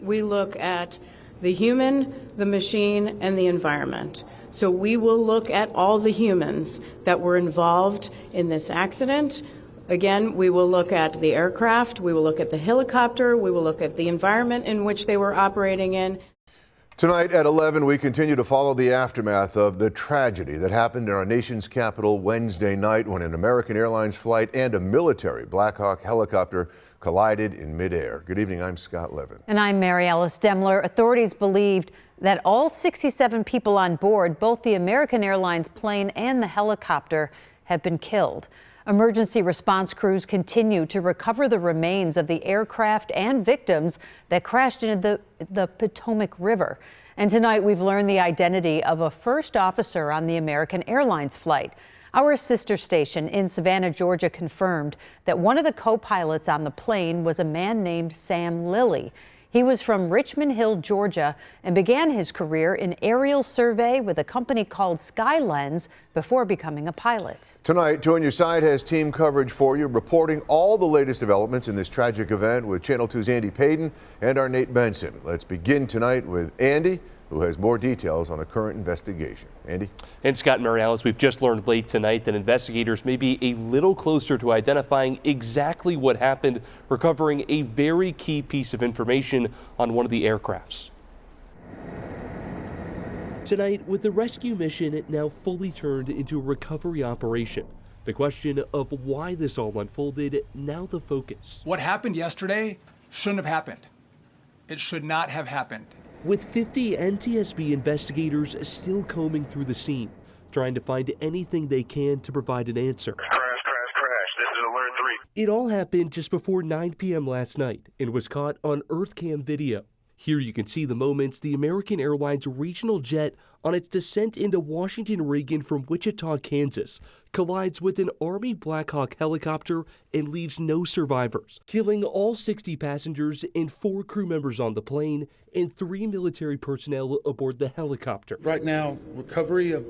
we look at the human, the machine, and the environment. So we will look at all the humans that were involved in this accident. Again, we will look at the aircraft, we will look at the helicopter, we will look at the environment in which they were operating in. Tonight at 11, we continue to follow the aftermath of the tragedy that happened in our nation's capital Wednesday night when an American Airlines flight and a military Black Hawk helicopter collided in midair. Good evening, I'm Scott Levin. And I'm Mary Alice Demler. Authorities believed that all 67 people on board, both the American Airlines plane and the helicopter, have been killed. Emergency response crews continue to recover the remains of the aircraft and victims that crashed into the Potomac River. And tonight we've learned the identity of a first officer on the American Airlines flight. Our sister station in Savannah, Georgia confirmed that one of the co-pilots on the plane was a man named Sam Lilly. He was from Richmond Hill, Georgia, and began his career in aerial survey with a company called Skylens before becoming a pilot. Tonight, Join Your Side has team coverage for you, reporting all the latest developments in this tragic event with Channel 2's Andy Payton and our Nate Benson. Let's begin tonight with Andy, who has more details on the current investigation. Andy? And Scott and Mary Alice, we've just learned late tonight that investigators may be a little closer to identifying exactly what happened, recovering a very key piece of information on one of the aircrafts. Tonight, with the rescue mission now fully turned into a recovery operation, the question of why this all unfolded now the focus. What happened yesterday shouldn't have happened. It should not have happened. With 50 NTSB investigators still combing through the scene, trying to find anything they can to provide an answer. Crash. This is Alert 3. It all happened just before 9 p.m. last night and was caught on EarthCam video. Here you can see the moments the American Airlines regional jet on its descent into Washington Reagan from Wichita, Kansas, collides with an Army Black Hawk helicopter and leaves no survivors, killing all 60 passengers and 4 crew members on the plane and 3 military personnel aboard the helicopter. Right now, recovery of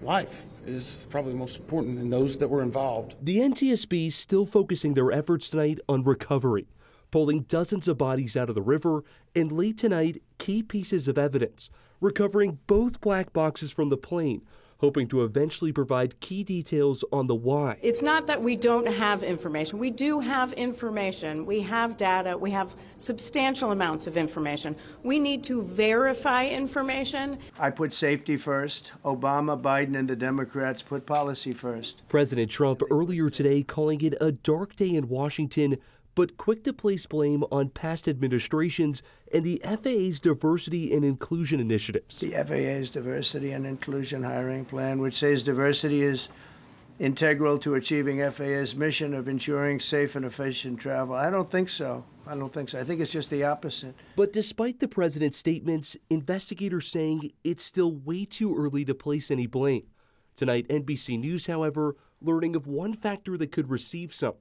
life is probably the most important in those that were involved. The NTSB still focusing their efforts tonight on recovery, pulling dozens of bodies out of the river, and late tonight, key pieces of evidence, recovering both black boxes from the plane, hoping to eventually provide key details on the why. It's not that we don't have information. We do have information. We have data. We have substantial amounts of information. We need to verify information. I put safety first. Obama, Biden, and the Democrats put policy first. President Trump earlier today calling it a dark day in Washington, but quick to place blame on past administrations and the FAA's diversity and inclusion initiatives. The FAA's diversity and inclusion hiring plan, which says diversity is integral to achieving FAA's mission of ensuring safe and efficient travel. I don't think so. I think it's just the opposite. But despite the president's statements, investigators saying it's still way too early to place any blame. Tonight, NBC News, however, learning of one factor that could receive some,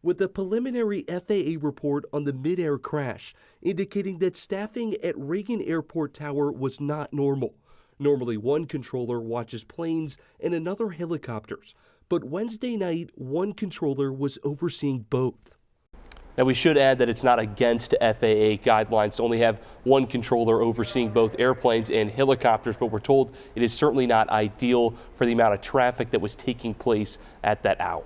with a preliminary FAA report on the mid-air crash indicating that staffing at Reagan Airport Tower was not normal. Normally, one controller watches planes and another helicopters, but Wednesday night, one controller was overseeing both. Now, we should add that it's not against FAA guidelines to only have one controller overseeing both airplanes and helicopters, but we're told it is certainly not ideal for the amount of traffic that was taking place at that hour.